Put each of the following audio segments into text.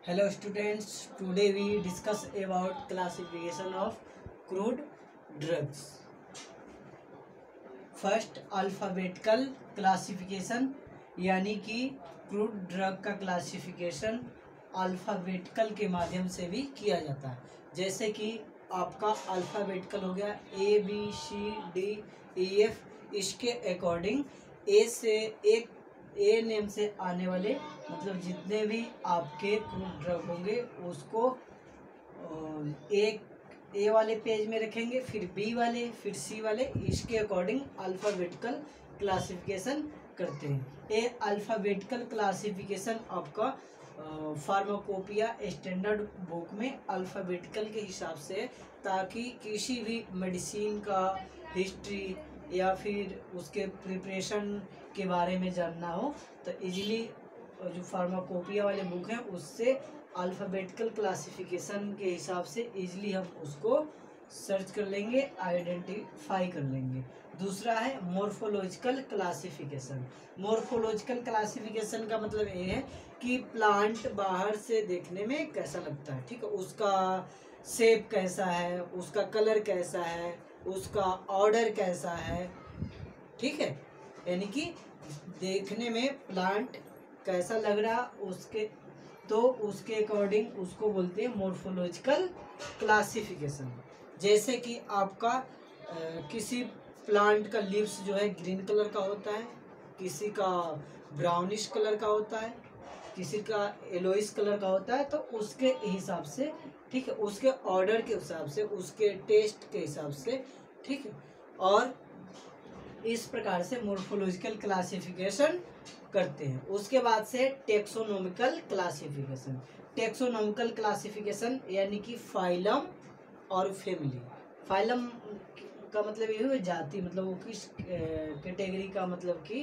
Hello students, today we discuss about classification of crude drugs. First alphabetical classification यानी कि crude drug का classification alphabetical के माध्यम से भी किया जाता है। जैसे कि आपका अल्फ़ाबेटिकल हो गया ABCDEF, इसके अकॉर्डिंग ए से एक ए नेम से आने वाले मतलब जितने भी आपके क्रूड ड्रग होंगे उसको एक ए वाले पेज में रखेंगे, फिर बी वाले, फिर सी वाले, इसके अकॉर्डिंग अल्फ़ाबेटिकल क्लासिफिकेशन करते हैं। ये अल्फ़ाबेटिकल क्लासिफिकेशन आपका फार्माकोपिया स्टैंडर्ड बुक में अल्फ़ाबेटिकल के हिसाब से, ताकि किसी भी मेडिसिन का हिस्ट्री या फिर उसके प्रिपरेशन के बारे में जानना हो तो इजीली जो फार्माकोपिया वाले बुक हैं उससे अल्फ़ाबेटिकल क्लासिफिकेशन के हिसाब से इजीली हम उसको सर्च कर लेंगे, आइडेंटिफाई कर लेंगे। दूसरा है मॉर्फोलॉजिकल क्लासिफिकेशन। मॉर्फोलॉजिकल क्लासिफिकेशन का मतलब ये है कि प्लांट बाहर से देखने में कैसा लगता है, ठीक है, उसका शेप कैसा है, उसका कलर कैसा है, उसका ऑर्डर कैसा है, ठीक है, यानी कि देखने में प्लांट कैसा लग रहा उसके अकॉर्डिंग उसको बोलते हैं मॉर्फोलॉजिकल क्लासिफिकेशन। जैसे कि आपका किसी प्लांट का लीव्स जो है ग्रीन कलर का होता है, किसी का ब्राउनिश कलर का होता है, किसी का येलोइश कलर का होता है, तो उसके हिसाब से, ठीक है, उसके ऑर्डर के हिसाब से, उसके टेस्ट के हिसाब से, ठीक है, और इस प्रकार से मॉर्फोलॉजिकल क्लासिफिकेशन करते हैं। उसके बाद से टेक्सोनोमिकल क्लासिफिकेशन। टेक्सोनोमिकल क्लासिफिकेशन यानी कि फाइलम और फैमिली। फाइलम का मतलब ये है जाति, मतलब वो किस कैटेगरी का मतलब कि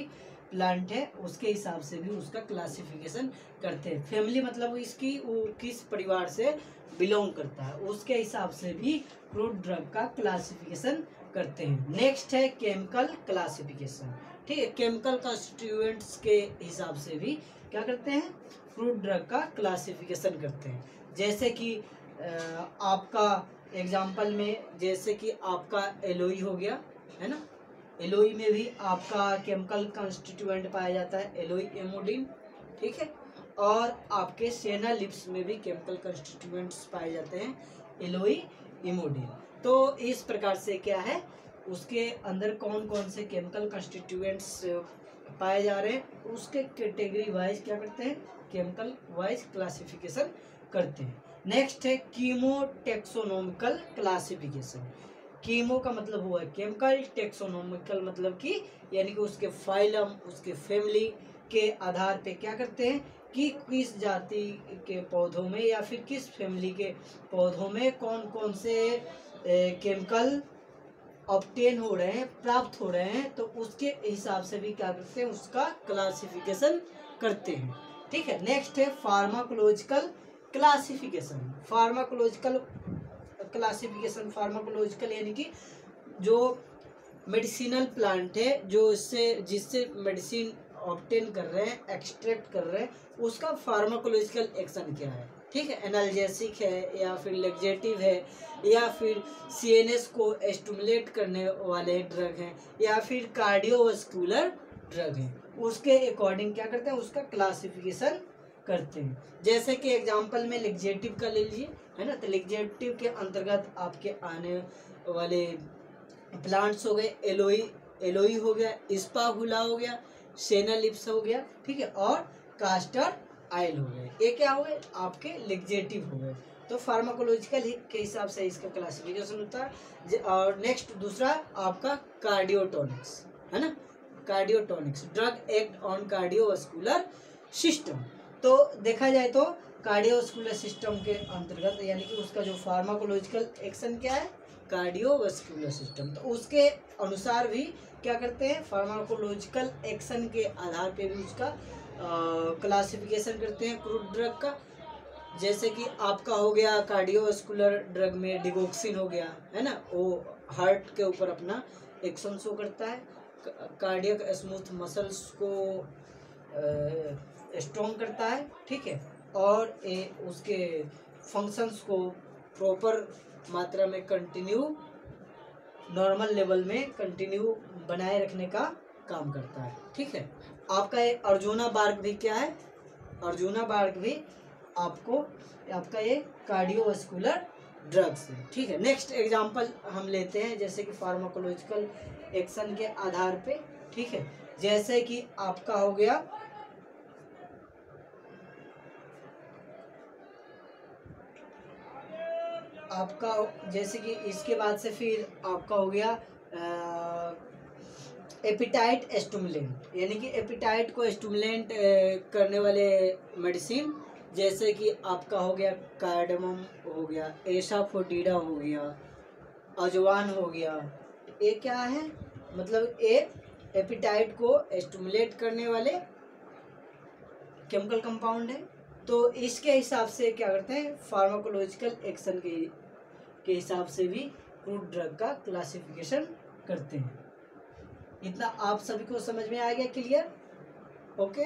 प्लांट है उसके हिसाब से भी उसका क्लासिफिकेशन करते हैं। फैमिली मतलब इसकी वो किस परिवार से बिलोंग करता है उसके हिसाब से भी क्रूड ड्रग का क्लासिफिकेशन करते हैं। नेक्स्ट है केमिकल क्लासिफिकेशन, ठीक है, केमिकल कॉन्स्टिट्यूएंट्स के हिसाब से भी क्या करते हैं, क्रूड ड्रग का क्लासिफिकेशन करते हैं। जैसे कि आपका एग्जांपल में, जैसे कि आपका एलोई हो गया, है ना, एलोई में भी आपका केमिकल कॉन्स्टिट्यूएंट पाया जाता है एलोई एमोडिन, ठीक है, और आपके सेना लिप्स में भी केमिकल कॉन्स्टिट्यूएंट्स पाए जाते हैं एलोई इमोडिन। तो इस प्रकार से क्या है, उसके अंदर कौन कौन से केमिकल कॉन्स्टिट्यूएंट्स पाए जा रहे हैं उसके कैटेगरी वाइज क्या करते हैं, केमिकल वाइज क्लासिफिकेशन करते हैं। नेक्स्ट है कीमो टेक्सोनोमिकल क्लासिफिकेशन। कीमो का मतलब हुआ है केमिकल, टेक्सोनोमिकल मतलब कि यानी कि उसके फाइलम, उसके फैमिली के आधार पे क्या करते हैं कि किस जाति के पौधों में या फिर किस फैमिली के पौधों में कौन कौन से केमिकल ऑब्टेन हो रहे हैं, प्राप्त हो रहे हैं, तो उसके हिसाब से भी क्या करते हैं, उसका क्लासिफिकेशन करते हैं, ठीक है। नेक्स्ट है pharmacological classification. Pharmacological classification, pharmacological यानी कि जो मेडिसिनल प्लांट है, जो जिससे मेडिसिन ऑब्टेन कर रहे हैं, एक्सट्रैक्ट कर रहे हैं, उसका फार्माकोलॉजिकल एक्शन क्या है, ठीक है, एनाल्जेसिक है या फिर लेक्जेटिव है या फिर सीएनएस को स्टिमुलेट करने वाले ड्रग हैं या फिर कार्डियोवास्कुलर ड्रग हैं, उसके अकॉर्डिंग क्या करते हैं, उसका क्लासिफिकेशन करते हैं। जैसे कि एग्जांपल में लेक्जेटिव का ले लीजिए, है ना, तो लेक्जेटिव के अंतर्गत आपके आने वाले प्लांट्स हो गए एलोई हो गया, स्पागुला हो गया, सेना लिप्स हो गया, ठीक है, और कास्टर आयल हो गए। ये क्या हो गए, आपके लेक्जेटिव हो गए। तो फार्माकोलॉजिकल के हिसाब से इसका क्लासिफिकेशन होता है। और नेक्स्ट दूसरा आपका कार्डियोटोनिक्स, है ना, cardiotonics, drug act on cardiovascular system. तो देखा जाए तो कार्डियोवास्कुलर सिस्टम के अंतर्गत यानी कि उसका जो फार्माकोलॉजिकल एक्शन क्या है, कार्डियोवास्कुलर सिस्टम, तो उसके अनुसार भी क्या करते हैं, फार्माकोलॉजिकल एक्शन के आधार पे भी उसका क्लासिफिकेशन करते हैं क्रूड ड्रग का। जैसे कि आपका हो गया कार्डियोवास्कुलर ड्रग में डिगोक्सिन हो गया, है ना, वो हार्ट के ऊपर अपना एक्शन शो करता है, कार्डियक स्मूथ मसल्स को स्ट्रॉन्ग करता है, ठीक है, और उसके फंक्शंस को प्रॉपर मात्रा में कंटिन्यू नॉर्मल लेवल में कंटिन्यू बनाए रखने का काम करता है। ठीक है, आपका ये अर्जुना बार्ग भी क्या है, अर्जुना बार्ग भी आपका ये कार्डियोवास्कुलर ड्रग्स है। ठीक है, नेक्स्ट एग्जांपल हम लेते हैं जैसे कि फार्माकोलॉजिकल एक्शन के आधार पे। ठीक है, जैसे कि आपका हो गया जैसे कि इसके बाद से फिर आपका हो गया एपिटाइट स्टिमुलेंट, यानी कि एपिटाइट को स्टिमुलेंट करने वाले मेडिसिन, जैसे कि आपका हो गया कार्डामम हो गया, एसाफोटिडा हो गया, अजवान हो गया। ये क्या है, मतलब ये एपिटाइट को स्टिमुलेट करने वाले केमिकल कंपाउंड है। तो इसके हिसाब से क्या करते हैं, फार्माकोलॉजिकल एक्शन के हिसाब से भी क्रूड ड्रग का क्लासिफिकेशन करते हैं। इतना आप सभी को समझ में आ गया, क्लियर? ओके।